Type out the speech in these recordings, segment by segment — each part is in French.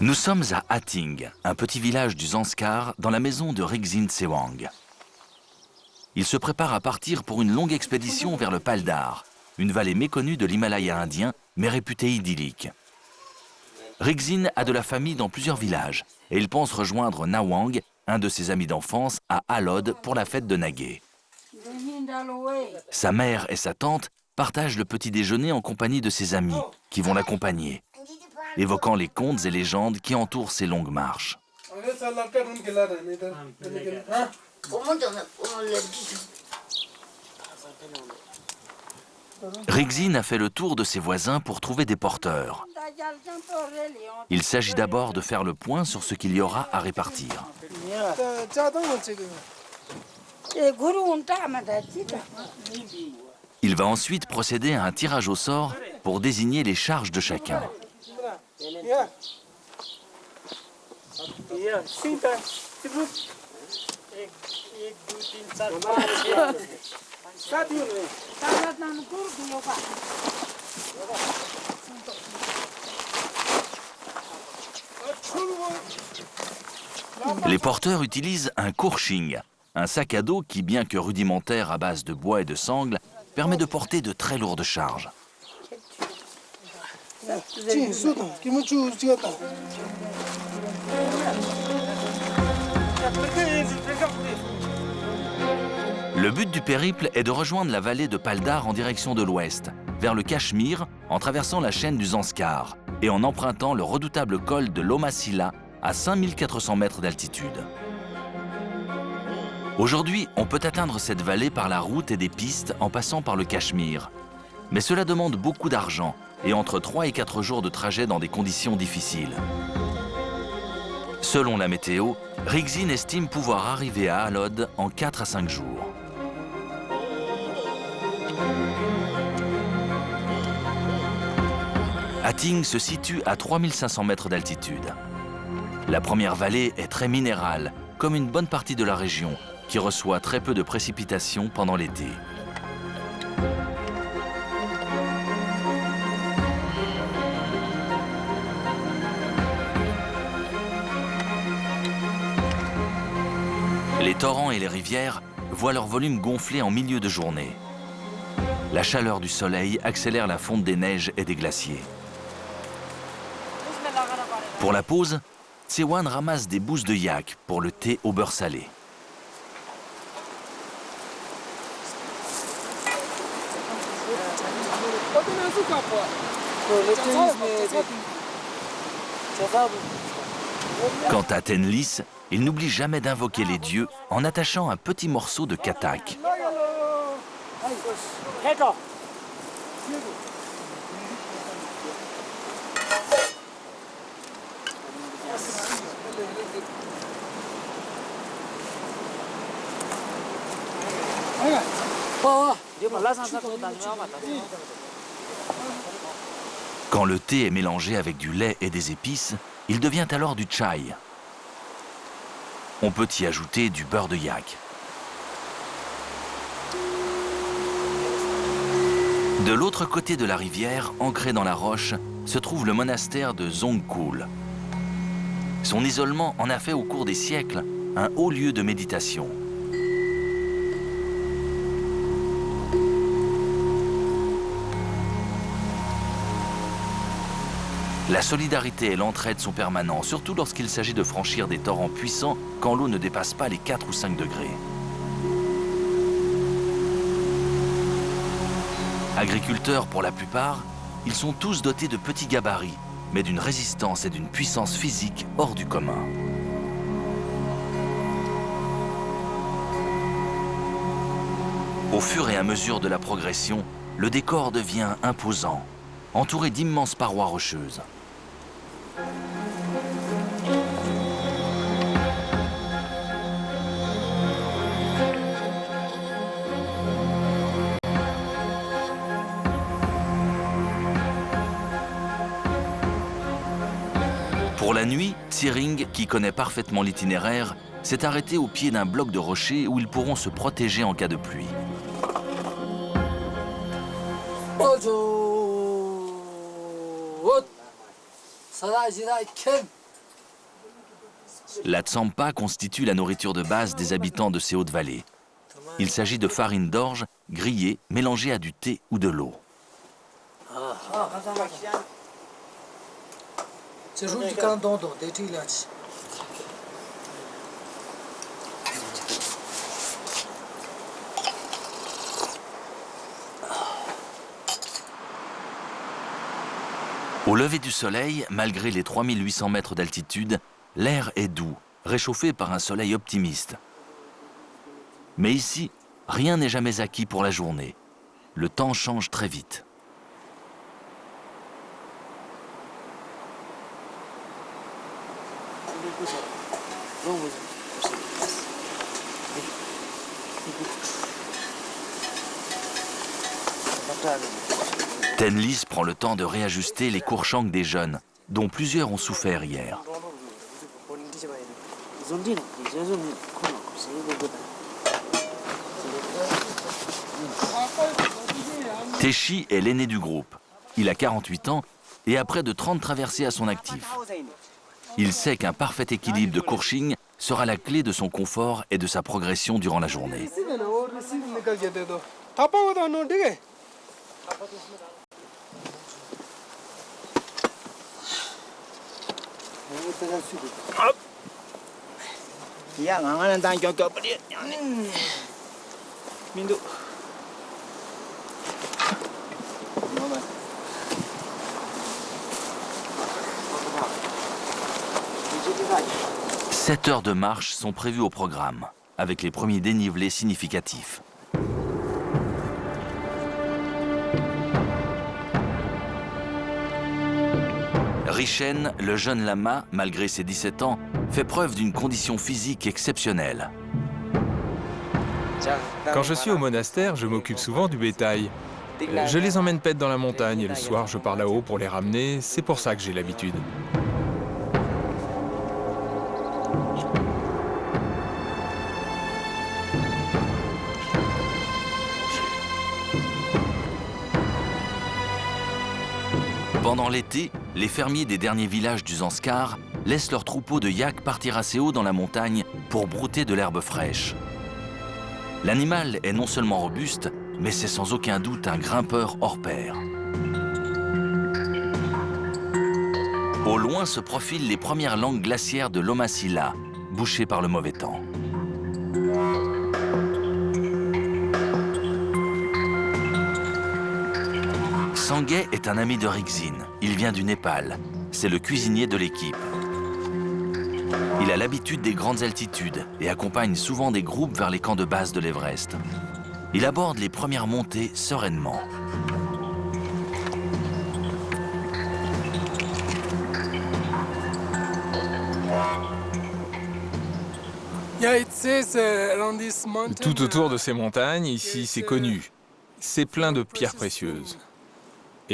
Nous sommes à Hating, un petit village du Zanskar, dans la maison de Rigzin Sewang. Il se prépare à partir pour une longue expédition vers le Paldar, une vallée méconnue de l'Himalaya indien, mais réputée idyllique. Rigzin a de la famille dans plusieurs villages, et il pense rejoindre Nawang, un de ses amis d'enfance, à Alod pour la fête de Nagé. Sa mère et sa tante partagent le petit déjeuner en compagnie de ses amis, qui vont l'accompagner, évoquant les contes et légendes qui entourent ces longues marches. Rigzin a fait le tour de ses voisins pour trouver des porteurs. Il s'agit d'abord de faire le point sur ce qu'il y aura à répartir. Il va ensuite procéder à un tirage au sort pour désigner les charges de chacun. Les porteurs utilisent un kurshing, un sac à dos qui, bien que rudimentaire à base de bois et de sangle, permet de porter de très lourdes charges. Le but du périple est de rejoindre la vallée de Paldar en direction de l'ouest, vers le Cachemire, en traversant la chaîne du Zanskar et en empruntant le redoutable col de Loma Silla à 5400 mètres d'altitude. Aujourd'hui, on peut atteindre cette vallée par la route et des pistes en passant par le Cachemire. Mais cela demande beaucoup d'argent et entre 3 et 4 jours de trajet dans des conditions difficiles. Selon la météo, Rigzin estime pouvoir arriver à Alod en 4 à 5 jours. Hating se situe à 3500 mètres d'altitude. La première vallée est très minérale, comme une bonne partie de la région, qui reçoit très peu de précipitations pendant l'été. Les torrents et les rivières voient leur volume gonfler en milieu de journée. La chaleur du soleil accélère la fonte des neiges et des glaciers. Pour la pause, Tsewan ramasse des bousses de yak pour le thé au beurre salé. Quant à Tenlis, il n'oublie jamais d'invoquer les dieux en attachant un petit morceau de katak. Quand le thé est mélangé avec du lait et des épices, il devient alors du chai. On peut y ajouter du beurre de yak. De l'autre côté de la rivière, ancré dans la roche, se trouve le monastère de Zongkul. Son isolement en a fait au cours des siècles un haut lieu de méditation. La solidarité et l'entraide sont permanents, surtout lorsqu'il s'agit de franchir des torrents puissants quand l'eau ne dépasse pas les 4 ou 5 degrés. Agriculteurs pour la plupart, ils sont tous dotés de petits gabarits, mais d'une résistance et d'une puissance physique hors du commun. Au fur et à mesure de la progression, le décor devient imposant, entouré d'immenses parois rocheuses. Pour la nuit, Tsering, qui connaît parfaitement l'itinéraire, s'est arrêté au pied d'un bloc de rocher où ils pourront se protéger en cas de pluie. La tsampa constitue la nourriture de base des habitants de ces hautes vallées. Il s'agit de farine d'orge grillée, mélangée à du thé ou de l'eau. Au lever du soleil, malgré les 3800 mètres d'altitude, l'air est doux, réchauffé par un soleil optimiste. Mais ici, rien n'est jamais acquis pour la journée. Le temps change très vite. Tenlis prend le temps de réajuster les courchangs des jeunes, dont plusieurs ont souffert hier. Teshi est l'aîné du groupe. Il a 48 ans et a près de 30 traversées à son actif. Il sait qu'un parfait équilibre de courching sera la clé de son confort et de sa progression durant la journée. Sept heures de marche sont prévues au programme, avec les premiers dénivelés significatifs. Richen, le jeune lama, malgré ses 17 ans, fait preuve d'une condition physique exceptionnelle. Quand je suis au monastère, je m'occupe souvent du bétail. Je les emmène paître dans la montagne et le soir, je pars là-haut pour les ramener. C'est pour ça que j'ai l'habitude. Pendant l'été, les fermiers des derniers villages du Zanskar laissent leurs troupeaux de yaks partir assez haut dans la montagne pour brouter de l'herbe fraîche. L'animal est non seulement robuste, mais c'est sans aucun doute un grimpeur hors pair. Au loin se profilent les premières langues glaciaires de Loma Sila, bouchées par le mauvais temps. Sangay est un ami de Rigzin. Il vient du Népal. C'est le cuisinier de l'équipe. Il a l'habitude des grandes altitudes et accompagne souvent des groupes vers les camps de base de l'Everest. Il aborde les premières montées sereinement. Tout autour de ces montagnes, ici, c'est connu. C'est plein de pierres précieuses.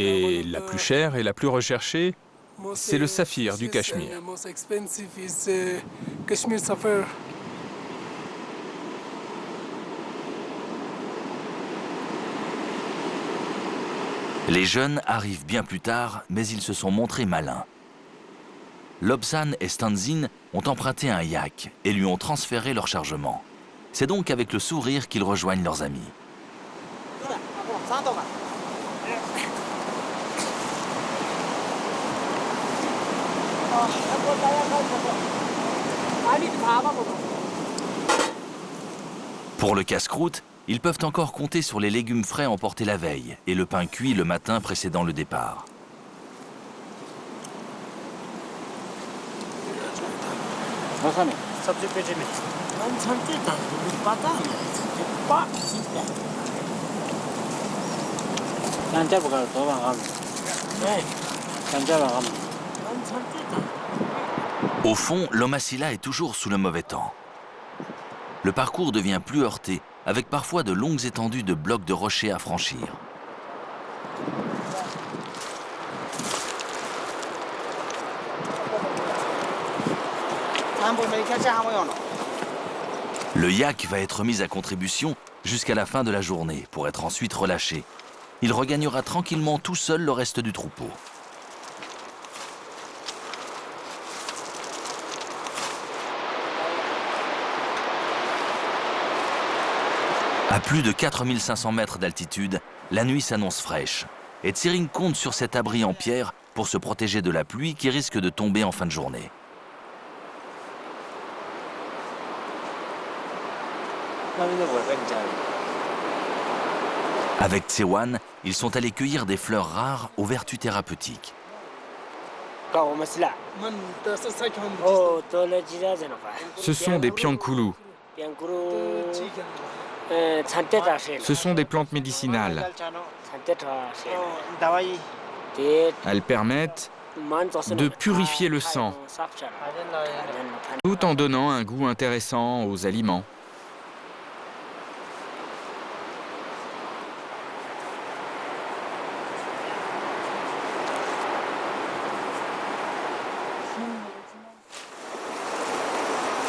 Et la plus chère et la plus recherchée, c'est le saphir du Cachemire. Les jeunes arrivent bien plus tard, mais ils se sont montrés malins. Lobsang et Stanzin ont emprunté un yak et lui ont transféré leur chargement. C'est donc avec le sourire qu'ils rejoignent leurs amis. Pour le casse-croûte, ils peuvent encore compter sur les légumes frais emportés la veille et le pain cuit le matin précédant le départ. Au fond, Loma Sila est toujours sous le mauvais temps. Le parcours devient plus heurté, avec parfois de longues étendues de blocs de rochers à franchir. Le yak va être mis à contribution jusqu'à la fin de la journée pour être ensuite relâché. Il regagnera tranquillement tout seul le reste du troupeau. À plus de 4500 mètres d'altitude, la nuit s'annonce fraîche. Et Tsering compte sur cet abri en pierre pour se protéger de la pluie qui risque de tomber en fin de journée. Avec Tsewan, ils sont allés cueillir des fleurs rares aux vertus thérapeutiques. Ce sont des piankulu. Ce sont des plantes médicinales. Elles permettent de purifier le sang, tout en donnant un goût intéressant aux aliments.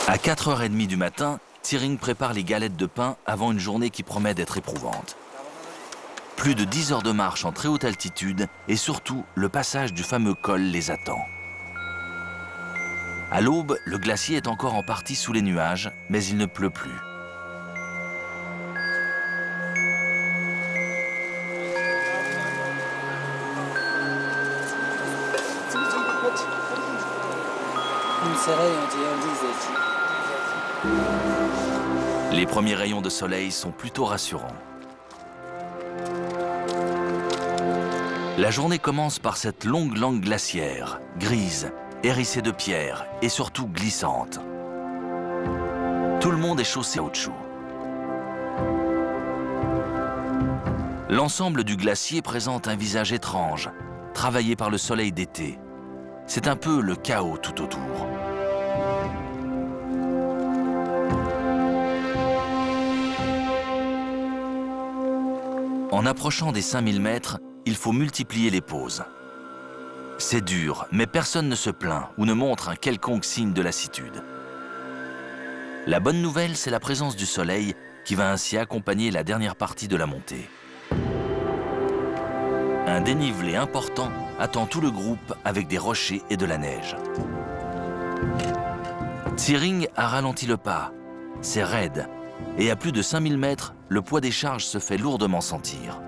À 4h30 du matin, Tsering prépare les galettes de pain avant une journée qui promet d'être éprouvante. Plus de 10 heures de marche en très haute altitude et surtout le passage du fameux col les attend. À l'aube, le glacier est encore en partie sous les nuages, mais il ne pleut plus. Les premiers rayons de soleil sont plutôt rassurants. La journée commence par cette longue langue glaciaire, grise, hérissée de pierres et surtout glissante. Tout le monde est chaussé au caoutchouc. L'ensemble du glacier présente un visage étrange, travaillé par le soleil d'été. C'est un peu le chaos tout autour. En approchant des 5000 mètres, il faut multiplier les pauses. C'est dur, mais personne ne se plaint ou ne montre un quelconque signe de lassitude. La bonne nouvelle, c'est la présence du soleil qui va ainsi accompagner la dernière partie de la montée. Un dénivelé important attend tout le groupe avec des rochers et de la neige. Tsering a ralenti le pas. C'est raide. Et à plus de 5000 mètres, le poids des charges se fait lourdement sentir.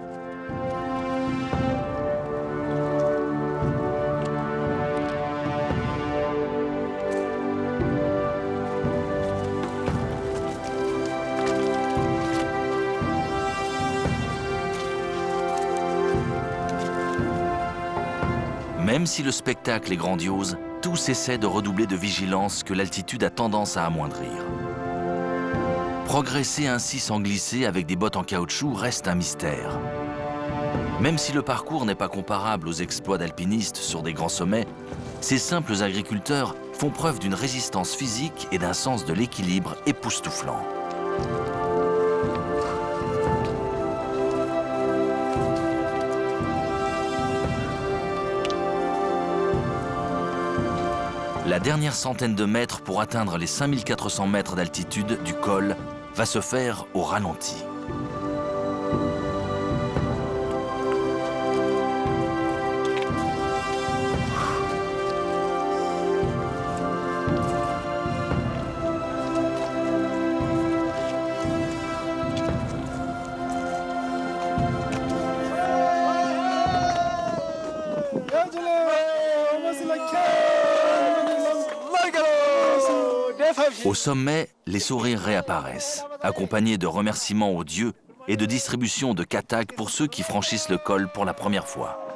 Même si le spectacle est grandiose, tous essaient de redoubler de vigilance que l'altitude a tendance à amoindrir. Progresser ainsi sans glisser avec des bottes en caoutchouc reste un mystère. Même si le parcours n'est pas comparable aux exploits d'alpinistes sur des grands sommets, ces simples agriculteurs font preuve d'une résistance physique et d'un sens de l'équilibre époustouflant. La dernière centaine de mètres pour atteindre les 5400 mètres d'altitude du col va se faire au ralenti. Au sommet, les sourires réapparaissent, accompagnés de remerciements aux dieux et de distribution de katak pour ceux qui franchissent le col pour la première fois.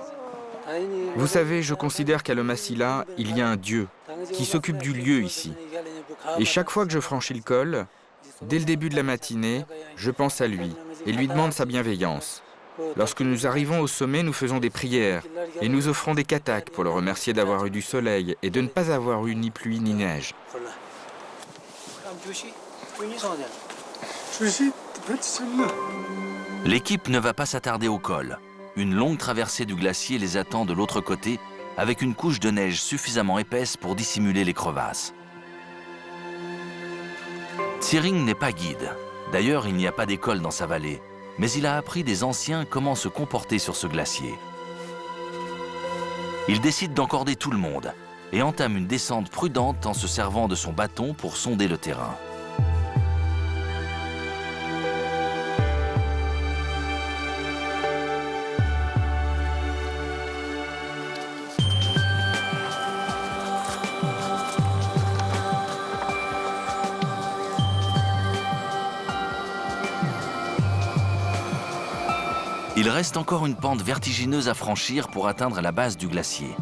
Vous savez, je considère qu'à Lomasila, il y a un dieu qui s'occupe du lieu ici. Et chaque fois que je franchis le col, dès le début de la matinée, je pense à lui et lui demande sa bienveillance. Lorsque nous arrivons au sommet, nous faisons des prières et nous offrons des kataks pour le remercier d'avoir eu du soleil et de ne pas avoir eu ni pluie ni neige. L'équipe ne va pas s'attarder au col. Une longue traversée du glacier les attend de l'autre côté, avec une couche de neige suffisamment épaisse pour dissimuler les crevasses. Tsering n'est pas guide. D'ailleurs, il n'y a pas d'école dans sa vallée, mais il a appris des anciens comment se comporter sur ce glacier. Il décide d'encorder tout le monde et entame une descente prudente en se servant de son bâton pour sonder le terrain. Il reste encore une pente vertigineuse à franchir pour atteindre la base du glacier.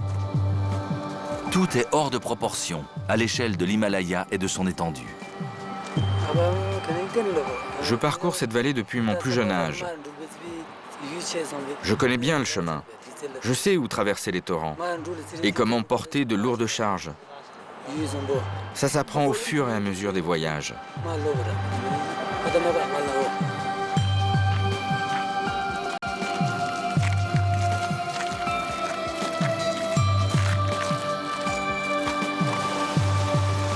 Tout est hors de proportion à l'échelle de l'Himalaya et de son étendue. Je parcours cette vallée depuis mon plus jeune âge. Je connais bien le chemin. Je sais où traverser les torrents et comment porter de lourdes charges. Ça s'apprend au fur et à mesure des voyages.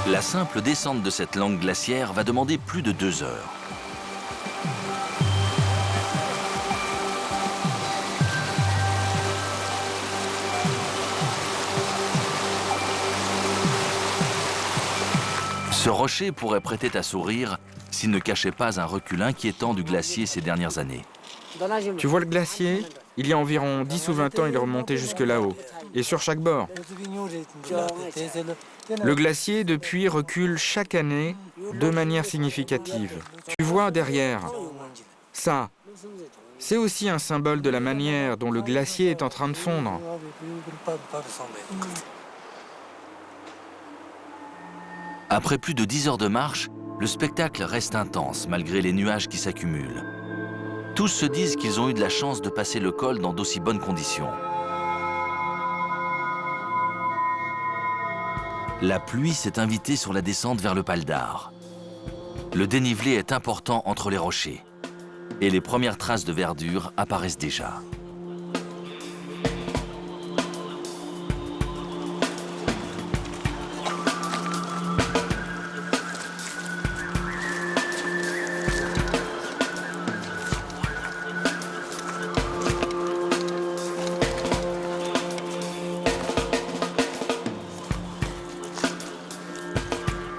La simple descente de cette langue glaciaire va demander plus de 2 heures. Ce rocher pourrait prêter à sourire s'il ne cachait pas un recul inquiétant du glacier ces dernières années. Tu vois le glacier? Il y a environ 10 ou 20 ans, il est remonté jusque là-haut, et sur chaque bord. Le glacier, depuis, recule chaque année de manière significative. Tu vois derrière, ça, c'est aussi un symbole de la manière dont le glacier est en train de fondre. Après plus de 10 heures de marche, le spectacle reste intense malgré les nuages qui s'accumulent. Tous se disent qu'ils ont eu de la chance de passer le col dans d'aussi bonnes conditions. La pluie s'est invitée sur la descente vers le Pal d'Ar. Le dénivelé est important entre les rochers et les premières traces de verdure apparaissent déjà.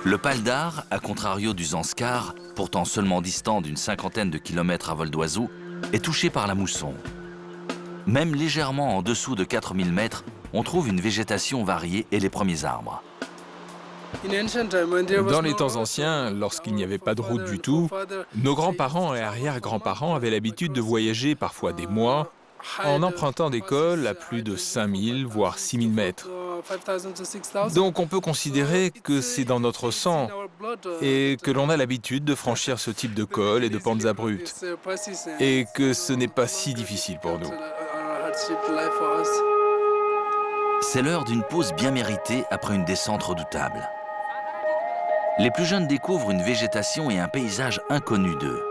Le Pal d'Ar, à contrario du Zanskar, pourtant seulement distant d'une cinquantaine de kilomètres à vol d'oiseau, est touché par la mousson. Même légèrement en dessous de 4000 mètres, on trouve une végétation variée et les premiers arbres. Dans les temps anciens, lorsqu'il n'y avait pas de route du tout, nos grands-parents et arrière-grands-parents avaient l'habitude de voyager parfois des mois en empruntant des cols à plus de 5000 voire 6000 mètres. Donc on peut considérer que c'est dans notre sang et que l'on a l'habitude de franchir ce type de col et de pentes abruptes et que ce n'est pas si difficile pour nous. C'est l'heure d'une pause bien méritée après une descente redoutable. Les plus jeunes découvrent une végétation et un paysage inconnus d'eux.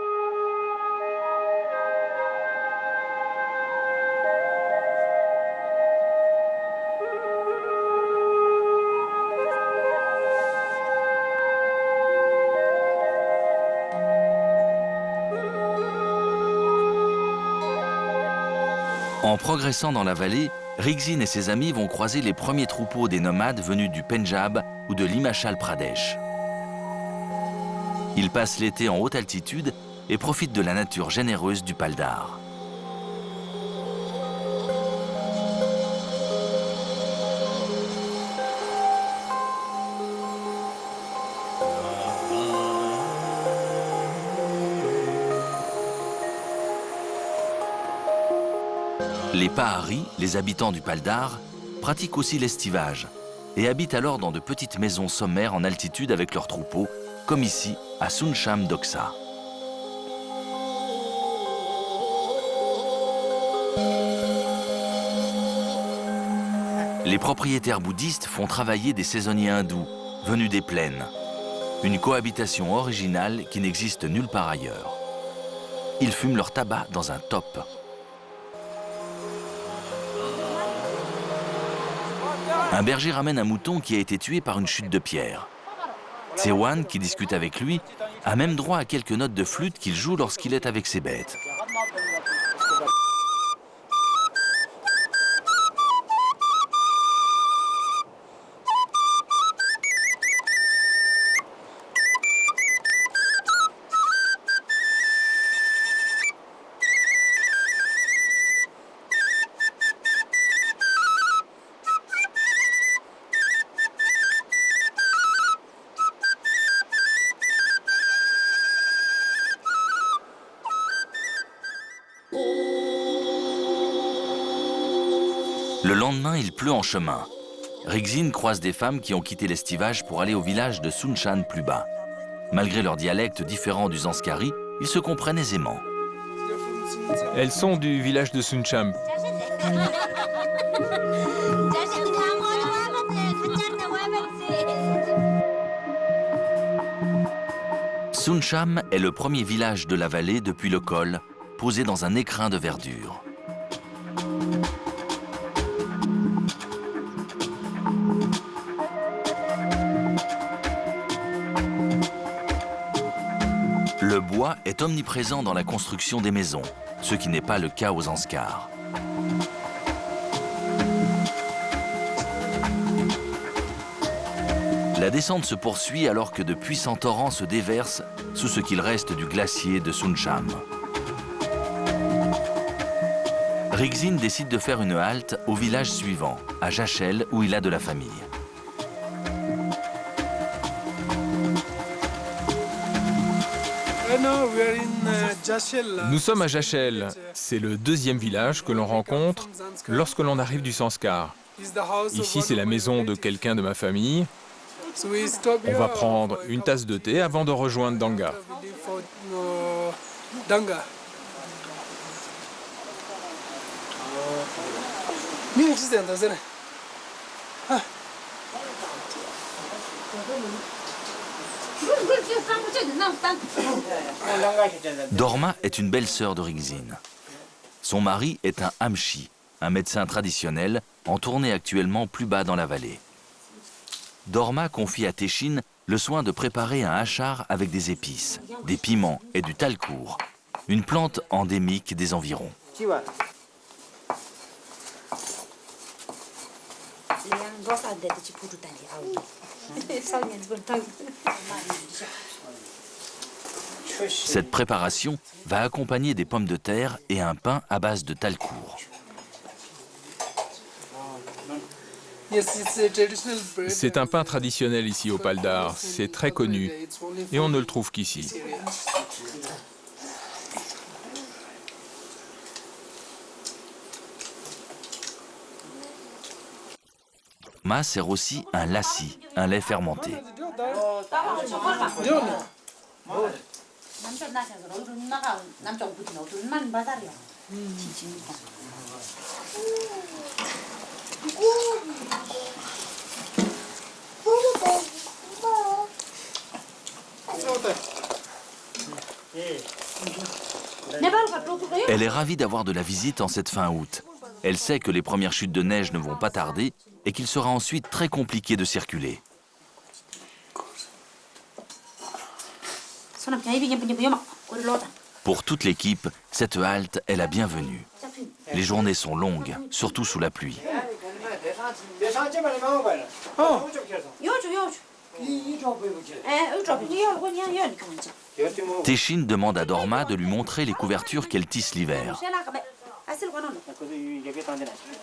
En progressant dans la vallée, Rigzin et ses amis vont croiser les premiers troupeaux des nomades venus du Pendjab ou de l'Himachal Pradesh. Ils passent l'été en haute altitude et profitent de la nature généreuse du Pal d'Ar. Les Paharis, les habitants du Pal d'Ar, pratiquent aussi l'estivage et habitent alors dans de petites maisons sommaires en altitude avec leurs troupeaux, comme ici à Sunsham Doksa. Les propriétaires bouddhistes font travailler des saisonniers hindous venus des plaines, une cohabitation originale qui n'existe nulle part ailleurs. Ils fument leur tabac dans un top. Un berger ramène un mouton qui a été tué par une chute de pierre. Tsewan, qui discute avec lui, a même droit à quelques notes de flûte qu'il joue lorsqu'il est avec ses bêtes. Le lendemain, il pleut en chemin. Rigzin croise des femmes qui ont quitté l'estivage pour aller au village de Sunshan plus bas. Malgré leur dialecte différent du Zanskari, ils se comprennent aisément. Elles sont du village de Suncham. Suncham est le premier village de la vallée depuis le col, posé dans un écrin de verdure. Le bois est omniprésent dans la construction des maisons, ce qui n'est pas le cas aux Zanskar. La descente se poursuit alors que de puissants torrents se déversent sous ce qu'il reste du glacier de Suncham. Rigzin décide de faire une halte au village suivant, à Jachel, où il a de la famille. Nous sommes à Jachel. C'est le deuxième village que l'on rencontre lorsque l'on arrive du Zanskar. Ici, c'est la maison de quelqu'un de ma famille. On va prendre une tasse de thé avant de rejoindre Danga. Dorma est une belle-sœur de Rigzin. Son mari est un Hamshi, un médecin traditionnel en tournée actuellement plus bas dans la vallée. Dorma confie à Teshin le soin de préparer un hachar avec des épices, des piments et du talcourt, une plante endémique des environs. Cette préparation va accompagner des pommes de terre et un pain à base de talcourt. C'est un pain traditionnel ici au Paldar. C'est très connu et on ne le trouve qu'ici. Ma sert aussi un lassi, un lait fermenté. Elle est ravie d'avoir de la visite en cette fin août. Elle sait que les premières chutes de neige ne vont pas tarder et qu'il sera ensuite très compliqué de circuler. Pour toute l'équipe, cette halte est la bienvenue. Les journées sont longues, surtout sous la pluie. Teshin demande à Dorma de lui montrer les couvertures qu'elle tisse l'hiver.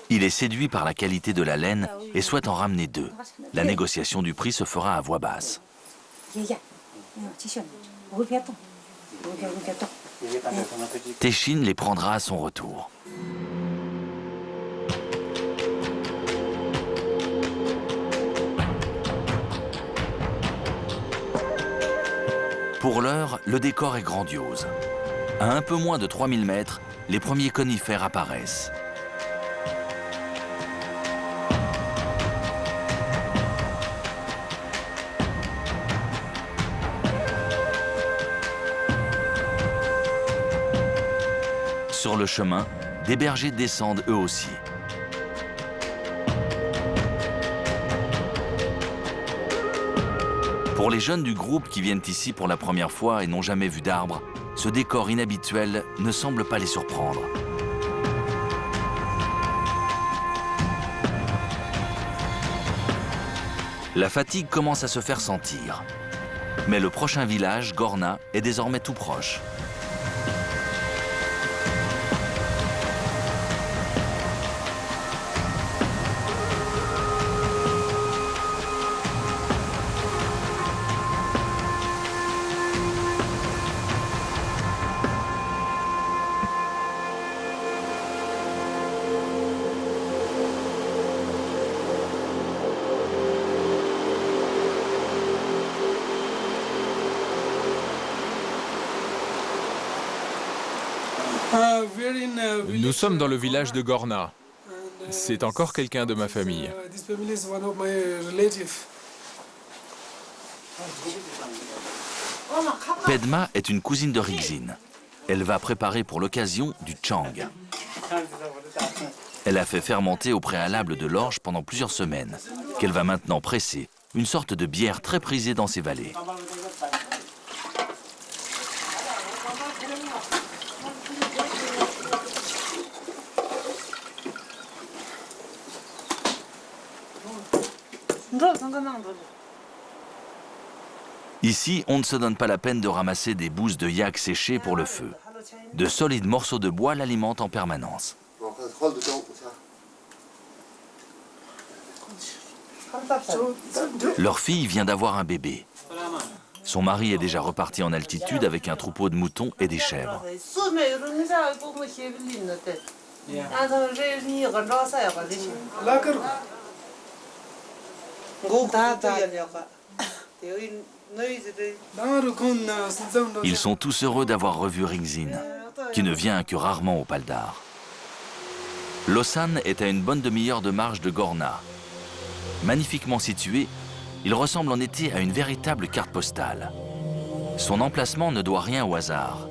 Il est séduit par la qualité de la laine et souhaite en ramener 2. La négociation du prix se fera à voix basse. Teshin les prendra à son retour. Pour l'heure, le décor est grandiose. À un peu moins de 3000 mètres, les premiers conifères apparaissent. Sur le chemin, des bergers descendent eux aussi. Pour les jeunes du groupe qui viennent ici pour la première fois et n'ont jamais vu d'arbres, ce décor inhabituel ne semble pas les surprendre. La fatigue commence à se faire sentir. Mais le prochain village, Gorna, est désormais tout proche. Nous sommes dans le village de Gorna. C'est encore quelqu'un de ma famille. Pedma est une cousine de Rigzin. Elle va préparer pour l'occasion du chang. Elle a fait fermenter au préalable de l'orge pendant plusieurs semaines, qu'elle va maintenant presser, une sorte de bière très prisée dans ces vallées. Ici, on ne se donne pas la peine de ramasser des bousses de yak séchées pour le feu. De solides morceaux de bois l'alimentent en permanence. Leur fille vient d'avoir un bébé. Son mari est déjà reparti en altitude avec un troupeau de moutons et des chèvres. Ils sont tous heureux d'avoir revu Rigzin, qui ne vient que rarement au Paldar. Losan est à une bonne demi-heure de marche de Gorna. Magnifiquement situé, il ressemble en été à une véritable carte postale. Son emplacement ne doit rien au hasard.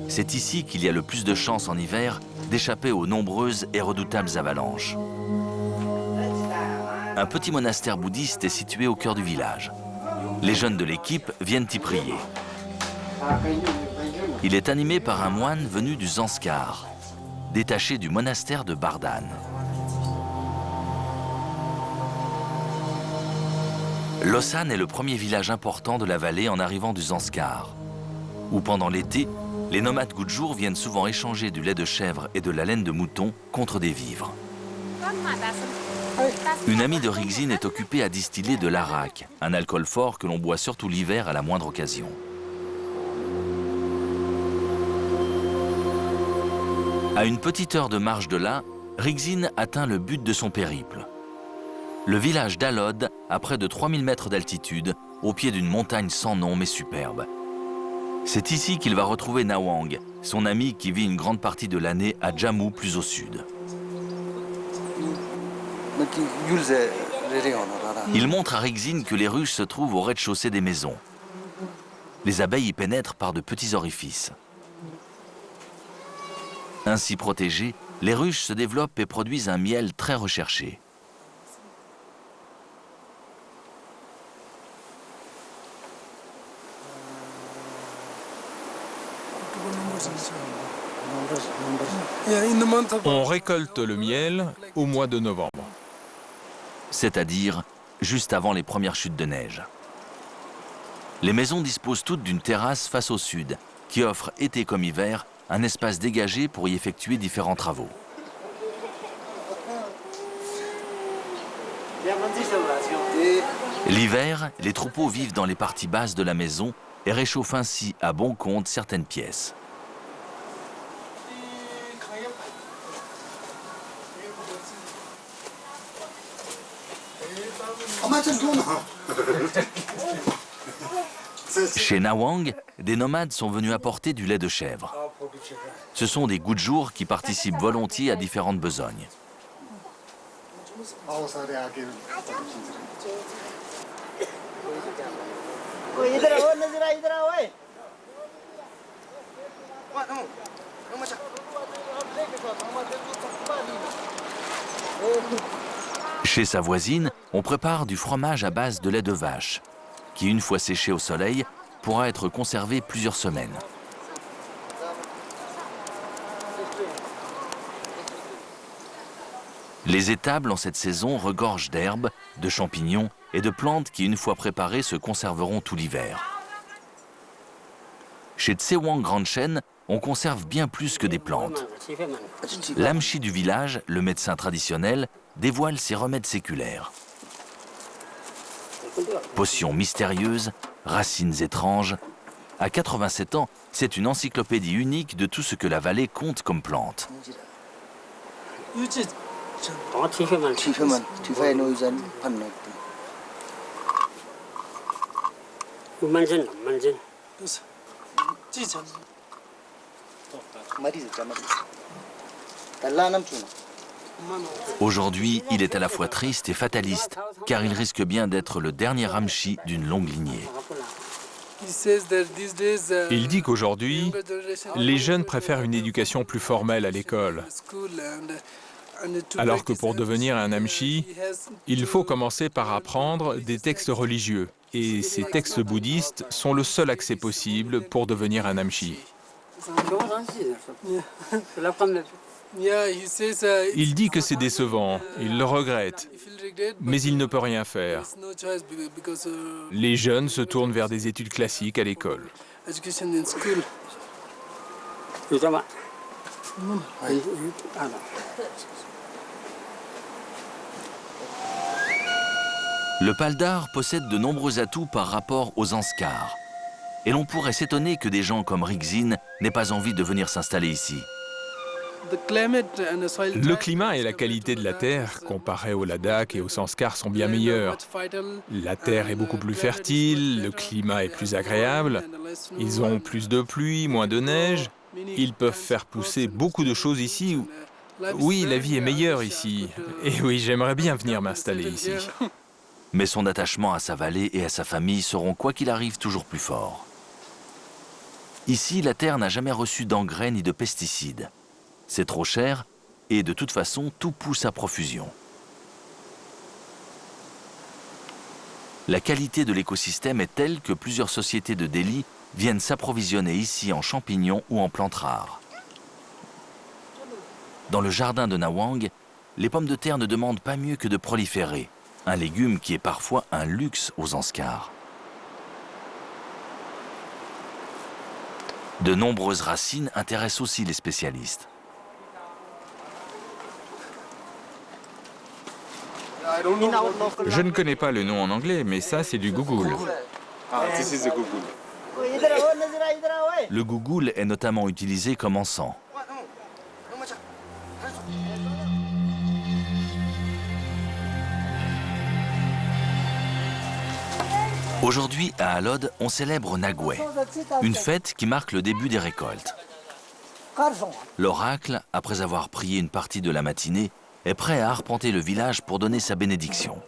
C'est ici qu'il y a le plus de chances en hiver d'échapper aux nombreuses et redoutables avalanches. Un petit monastère bouddhiste est situé au cœur du village. Les jeunes de l'équipe viennent y prier. Il est animé par un moine venu du Zanskar, détaché du monastère de Bardan. Losan est le premier village important de la vallée en arrivant du Zanskar, où pendant l'été, les nomades Gudjour viennent souvent échanger du lait de chèvre et de la laine de mouton contre des vivres. Une amie de Rigzin est occupée à distiller de l'arak, un alcool fort que l'on boit surtout l'hiver à la moindre occasion. À une petite heure de marche de là, Rigzin atteint le but de son périple. Le village d'Alod, à près de 3000 mètres d'altitude, au pied d'une montagne sans nom mais superbe. C'est ici qu'il va retrouver Nawang, son ami qui vit une grande partie de l'année à Jammu, plus au sud. Il montre à Rigzin que les ruches se trouvent au rez-de-chaussée des maisons. Les abeilles y pénètrent par de petits orifices. Ainsi protégées, les ruches se développent et produisent un miel très recherché. On récolte le miel au mois de novembre. C'est-à-dire juste avant les premières chutes de neige. Les maisons disposent toutes d'une terrasse face au sud, qui offre, été comme hiver, un espace dégagé pour y effectuer différents travaux. L'hiver, les troupeaux vivent dans les parties basses de la maison et réchauffent ainsi à bon compte certaines pièces. Chez Nawang, des nomades sont venus apporter du lait de chèvre. Ce sont des Gudjour qui participent volontiers à différentes besognes. Chez sa voisine, on prépare du fromage à base de lait de vache, qui, une fois séché au soleil, pourra être conservé plusieurs semaines. Les étables en cette saison regorgent d'herbes, de champignons et de plantes qui, une fois préparées, se conserveront tout l'hiver. Chez Tsewang Grandchen, on conserve bien plus que des plantes. L'amchi du village, le médecin traditionnel, dévoile ses remèdes séculaires. Potions mystérieuses, racines étranges. À 87 ans, c'est une encyclopédie unique de tout ce que la vallée compte comme plantes. Aujourd'hui, il est à la fois triste et fataliste, car il risque bien d'être le dernier Ramchi d'une longue lignée. Il dit qu'aujourd'hui, les jeunes préfèrent une éducation plus formelle à l'école, alors que pour devenir un Namchi, il faut commencer par apprendre des textes religieux. Et ces textes bouddhistes sont le seul accès possible pour devenir un Namchi. Il dit que c'est décevant, il le regrette, mais il ne peut rien faire. Les jeunes se tournent vers des études classiques à l'école. Le Paldar possède de nombreux atouts par rapport aux Zanskars. Et l'on pourrait s'étonner que des gens comme Rigzin n'aient pas envie de venir s'installer ici. Le climat et la qualité de la terre, comparés au Ladakh et aux Zanskars, sont bien meilleurs. La terre est beaucoup plus fertile, le climat est plus agréable, ils ont plus de pluie, moins de neige, ils peuvent faire pousser beaucoup de choses ici. Oui, la vie est meilleure ici. Et oui, j'aimerais bien venir m'installer ici. Mais son attachement à sa vallée et à sa famille seront, quoi qu'il arrive, toujours plus forts. Ici, la terre n'a jamais reçu d'engrais ni de pesticides. C'est trop cher et de toute façon, tout pousse à profusion. La qualité de l'écosystème est telle que plusieurs sociétés de Delhi viennent s'approvisionner ici en champignons ou en plantes rares. Dans le jardin de Nawang, les pommes de terre ne demandent pas mieux que de proliférer, un légume qui est parfois un luxe aux Zanskars. De nombreuses racines intéressent aussi les spécialistes. Je ne connais pas le nom en anglais, mais ça, c'est du gougoul. Le gougoul est notamment utilisé comme encens. Aujourd'hui, à Alod, on célèbre Nagwe, une fête qui marque le début des récoltes. L'oracle, après avoir prié une partie de la matinée, est prêt à arpenter le village pour donner sa bénédiction.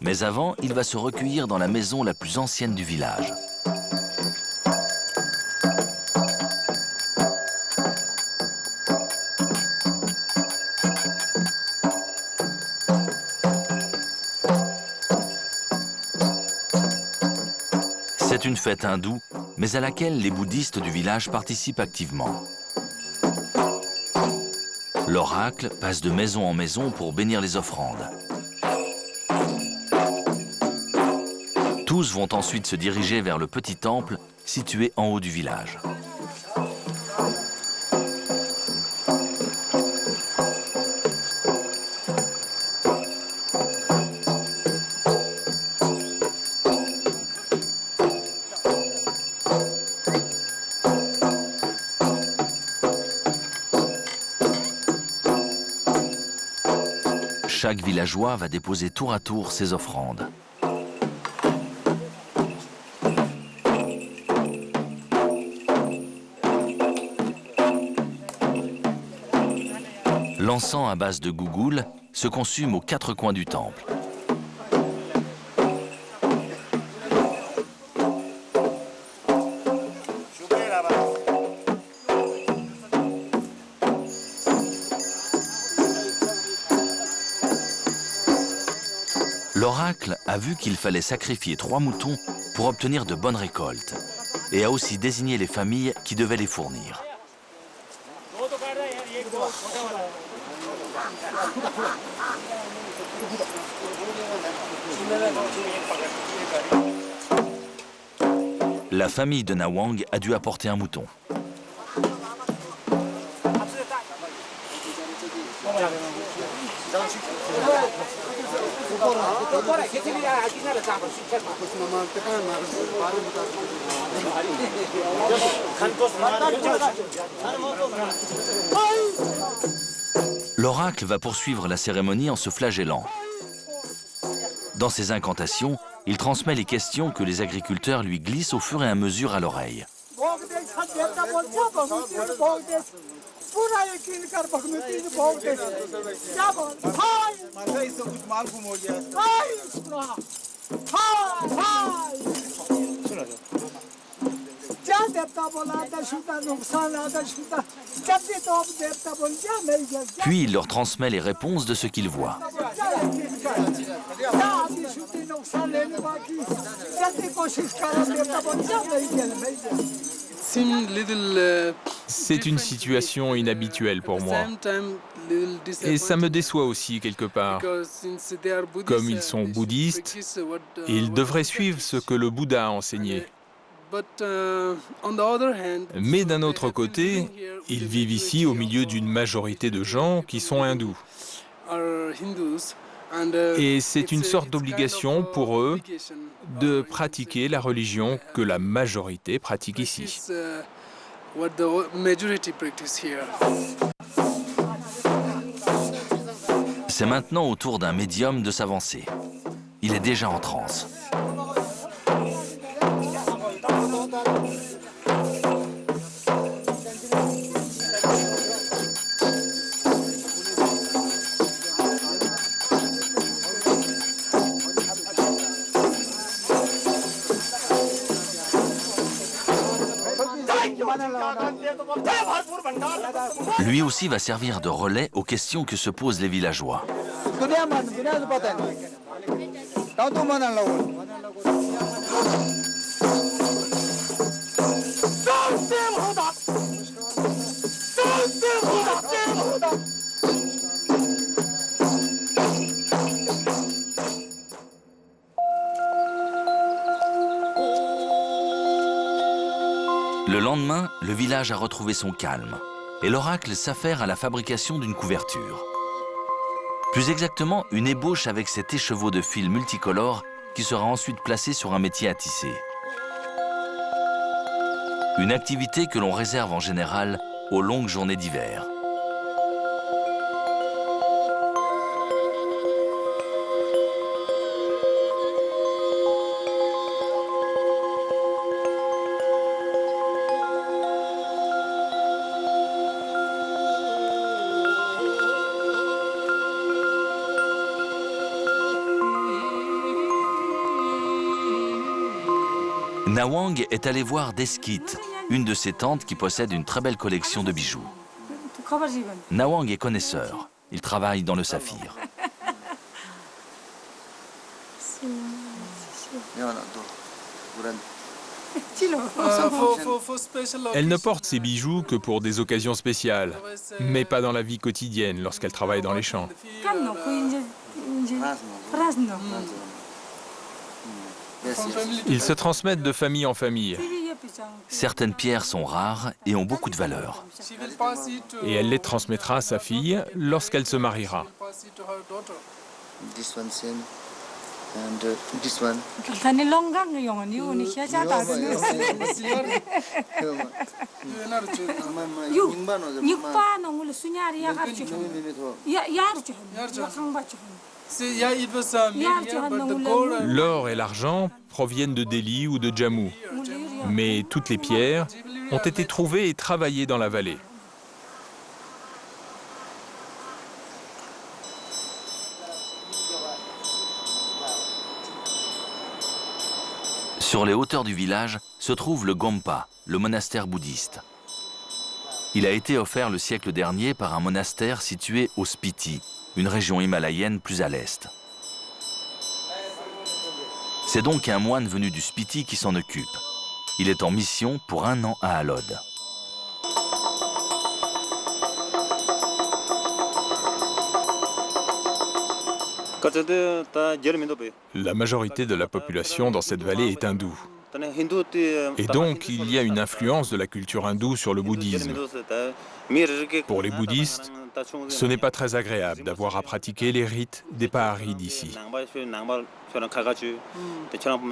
Mais avant, il va se recueillir dans la maison la plus ancienne du village. C'est une fête hindoue, mais à laquelle les bouddhistes du village participent activement. L'oracle passe de maison en maison pour bénir les offrandes. Tous vont ensuite se diriger vers le petit temple situé en haut du village. Chaque villageois va déposer tour à tour ses offrandes. L'encens à base de gougoul se consume aux quatre coins du temple. L'oracle a vu qu'il fallait sacrifier 3 moutons pour obtenir de bonnes récoltes et a aussi désigné les familles qui devaient les fournir. La famille de Nawang a dû apporter un mouton. L'oracle va poursuivre la cérémonie en se flagellant. Dans ses incantations, il transmet les questions que les agriculteurs lui glissent au fur et à mesure à l'oreille. Puis il leur transmet les réponses de ce qu'il voit. C'est une situation inhabituelle pour moi. Et ça me déçoit aussi quelque part. Comme ils sont bouddhistes, ils devraient suivre ce que le Bouddha a enseigné. Mais d'un autre côté, ils vivent ici au milieu d'une majorité de gens qui sont hindous. Et c'est une sorte d'obligation pour eux de pratiquer la religion que la majorité pratique ici. C'est maintenant au tour d'un médium de s'avancer. Il est déjà en transe. Lui aussi va servir de relais aux questions que se posent les villageois. Le lendemain, le village a retrouvé son calme et l'oracle s'affaire à la fabrication d'une couverture. Plus exactement, une ébauche avec cet écheveau de fil multicolore qui sera ensuite placé sur un métier à tisser. Une activité que l'on réserve en général aux longues journées d'hiver. Nawang est allé voir Deskit, une de ses tantes qui possède une très belle collection de bijoux. Nawang est connaisseur. Il travaille dans le saphir. Elle ne porte ses bijoux que pour des occasions spéciales, mais pas dans la vie quotidienne lorsqu'elle travaille dans les champs. Ils se transmettent de famille en famille. Certaines pierres sont rares et ont beaucoup de valeur. Et elle les transmettra à sa fille lorsqu'elle se mariera. L'or et l'argent proviennent de Delhi ou de Jammu, mais toutes les pierres ont été trouvées et travaillées dans la vallée. Sur les hauteurs du village se trouve le Gompa, le monastère bouddhiste. Il a été offert le siècle dernier par un monastère situé au Spiti, une région himalayenne plus à l'est. C'est donc un moine venu du Spiti qui s'en occupe. Il est en mission pour 1 an à Alod. La majorité de la population dans cette vallée est hindoue. Et donc, il y a une influence de la culture hindoue sur le bouddhisme. Pour les bouddhistes, ce n'est pas très agréable d'avoir à pratiquer les rites des Paharis d'ici.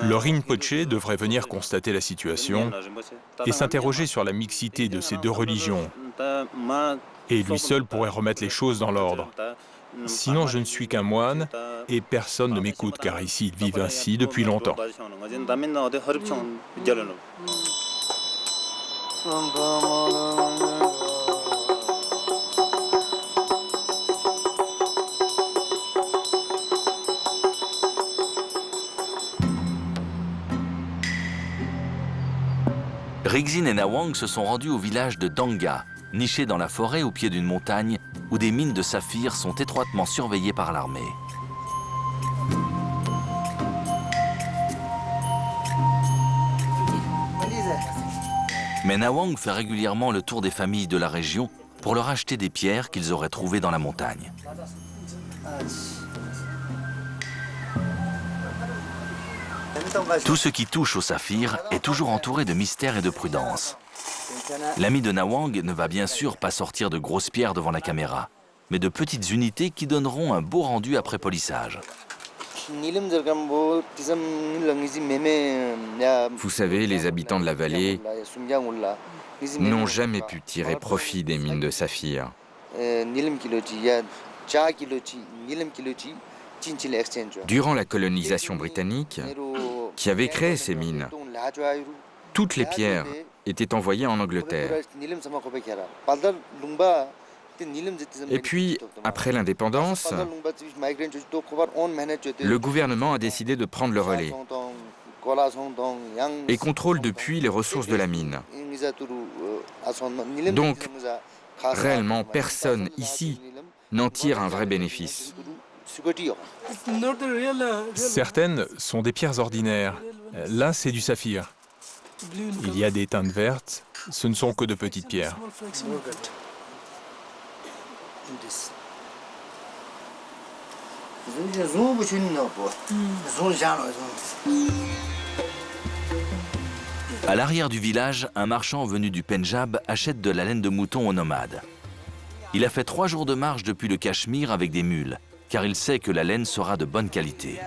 Le Rinpoché devrait venir constater la situation et s'interroger sur la mixité de ces deux religions. Et lui seul pourrait remettre les choses dans l'ordre. Sinon, je ne suis qu'un moine et personne ne m'écoute car ici, ils vivent ainsi depuis longtemps. Rigzin et Nawang se sont rendus au village de Danga, niché dans la forêt au pied d'une montagne où des mines de saphir sont étroitement surveillées par l'armée. Mais Nawang fait régulièrement le tour des familles de la région pour leur acheter des pierres qu'ils auraient trouvées dans la montagne. Tout ce qui touche au saphir est toujours entouré de mystère et de prudence. L'ami de Nawang ne va bien sûr pas sortir de grosses pierres devant la caméra, mais de petites unités qui donneront un beau rendu après polissage. Vous savez, les habitants de la vallée n'ont jamais pu tirer profit des mines de saphir. Durant la colonisation britannique, qui avait créé ces mines, toutes les pierres étaient envoyées en Angleterre. Et puis, après l'indépendance, le gouvernement a décidé de prendre le relais et contrôle depuis les ressources de la mine. Donc, réellement, personne ici n'en tire un vrai bénéfice. Certaines sont des pierres ordinaires. Là, c'est du saphir. Il y a des teintes vertes. Ce ne sont que de petites pierres. À l'arrière du village, un marchand venu du Pendjab achète de la laine de mouton aux nomades. Il a fait 3 jours de marche depuis le Cachemire avec des mules, car il sait que la laine sera de bonne qualité.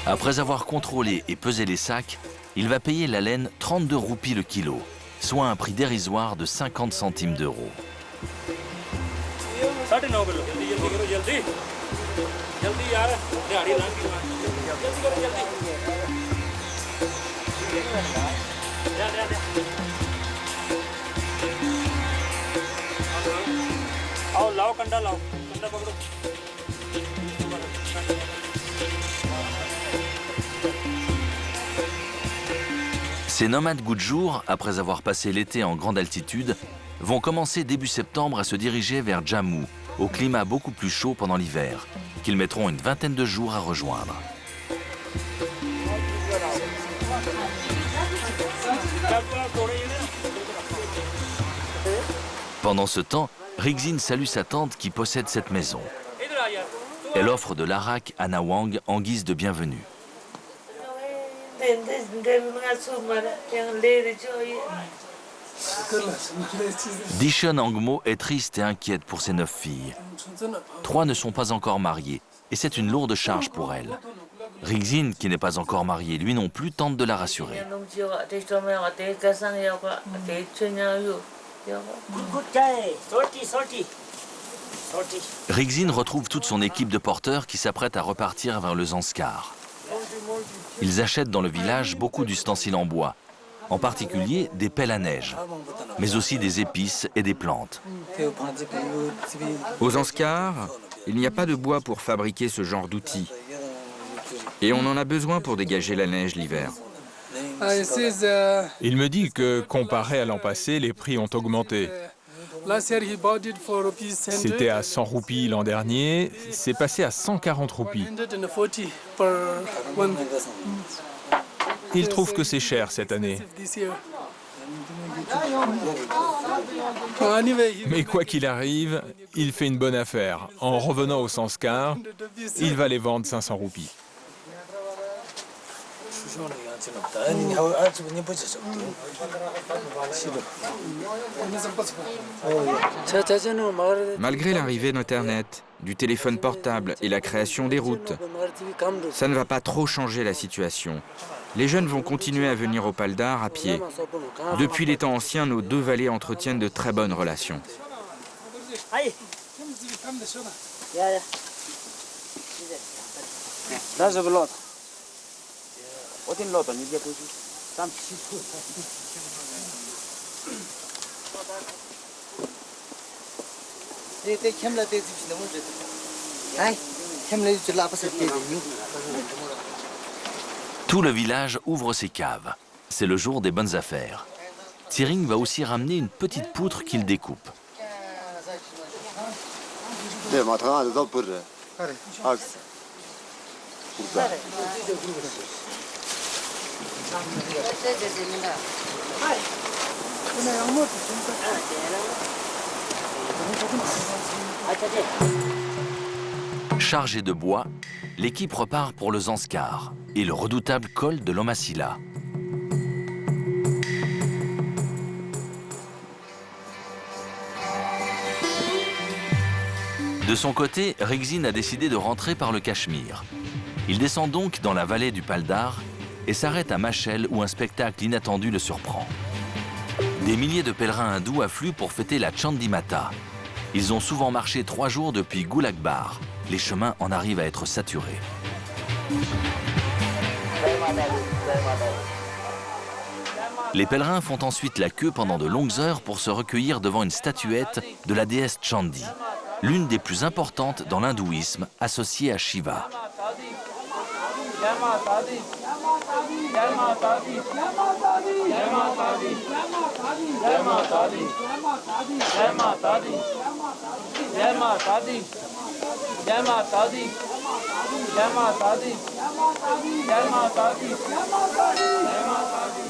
Après avoir contrôlé et pesé les sacs, il va payer la laine 32 roupies le kilo, soit un prix dérisoire de 50 centimes d'euros. Ces nomades goût de jour, après avoir passé l'été en grande altitude, vont commencer début septembre à se diriger vers Jammu, au climat beaucoup plus chaud pendant l'hiver, qu'ils mettront une vingtaine de jours à rejoindre. Pendant ce temps, Rigzin salue sa tante qui possède cette maison. Elle offre de l'arak à Nawang en guise de bienvenue. Dishon Angmo est triste et inquiète pour ses 9 filles. 3 ne sont pas encore mariées et c'est une lourde charge pour elle. Rigzin, qui n'est pas encore marié lui non plus, tente de la rassurer. Rigzin retrouve toute son équipe de porteurs qui s'apprête à repartir vers le Zanskar. Ils achètent dans le village beaucoup d'ustensiles en bois, en particulier des pelles à neige, mais aussi des épices et des plantes. Aux Zanskar, il n'y a pas de bois pour fabriquer ce genre d'outils. Et on en a besoin pour dégager la neige l'hiver. Il me dit que, comparé à l'an passé, les prix ont augmenté. C'était à 100 roupies l'an dernier, c'est passé à 140 roupies. Il trouve que c'est cher cette année. Mais quoi qu'il arrive, il fait une bonne affaire. En revenant au Zanskar, il va les vendre 500 roupies. Malgré l'arrivée d'Internet, du téléphone portable et la création des routes, ça ne va pas trop changer la situation. Les jeunes vont continuer à venir au Paldar à pied. Depuis les temps anciens, nos 2 vallées entretiennent de très bonnes relations. Tout le village ouvre ses caves. C'est le jour des bonnes affaires. Tsering va aussi ramener une petite poutre qu'il découpe. Chargé de bois, l'équipe repart pour le Zanskar et le redoutable col de l'Omasila. De son côté, Rigzin a décidé de rentrer par le Cachemire. Il descend donc dans la vallée du Paldar et s'arrête à Machel où un spectacle inattendu le surprend. Des milliers de pèlerins hindous affluent pour fêter la Chandimata. Ils ont souvent marché 3 jours depuis Gulakbar. Les chemins en arrivent à être saturés. Les pèlerins font ensuite la queue pendant de longues heures pour se recueillir devant une statuette de la déesse Chandi, l'une des plus importantes dans l'hindouisme, associée à Shiva.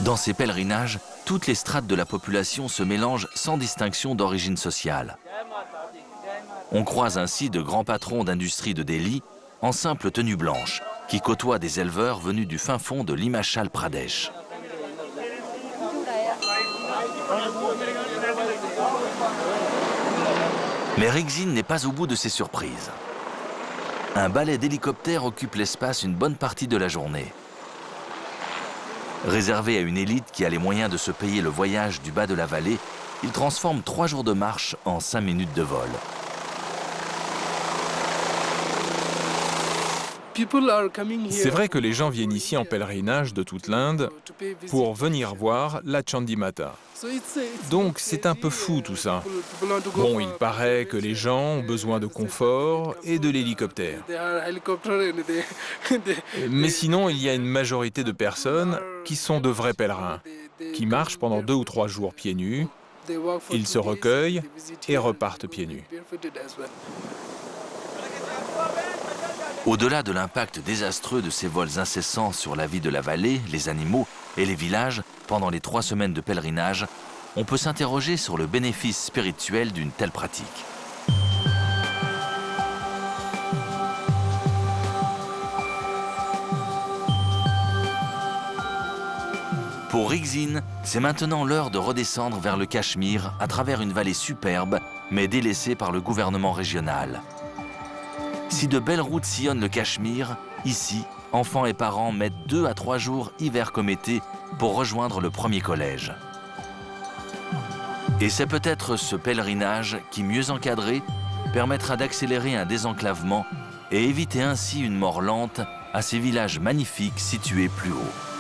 Dans ces pèlerinages, toutes les strates de la population se mélangent sans distinction d'origine sociale. On croise ainsi de grands patrons d'industrie de Delhi en simple tenue blanche, qui côtoient des éleveurs venus du fin fond de l'Himachal Pradesh. Mais Rigzin n'est pas au bout de ses surprises. Un balai d'hélicoptères occupe l'espace une bonne partie de la journée. Réservé à une élite qui a les moyens de se payer le voyage du bas de la vallée, il transforme 3 jours de marche en 5 minutes de vol. C'est vrai que les gens viennent ici en pèlerinage de toute l'Inde pour venir voir la Chandimata. Donc c'est un peu fou tout ça. Bon, il paraît que les gens ont besoin de confort et de l'hélicoptère. Mais sinon, il y a une majorité de personnes qui sont de vrais pèlerins, qui marchent pendant 2 ou 3 jours pieds nus, ils se recueillent et repartent pieds nus. Au-delà de l'impact désastreux de ces vols incessants sur la vie de la vallée, les animaux et les villages pendant les 3 semaines de pèlerinage, on peut s'interroger sur le bénéfice spirituel d'une telle pratique. Pour Rigzin, c'est maintenant l'heure de redescendre vers le Cachemire à travers une vallée superbe, mais délaissée par le gouvernement régional. Si de belles routes sillonnent le Cachemire, ici, enfants et parents mettent 2 à 3 jours, hiver comme été, pour rejoindre le premier collège. Et c'est peut-être ce pèlerinage qui, mieux encadré, permettra d'accélérer un désenclavement et éviter ainsi une mort lente à ces villages magnifiques situés plus haut.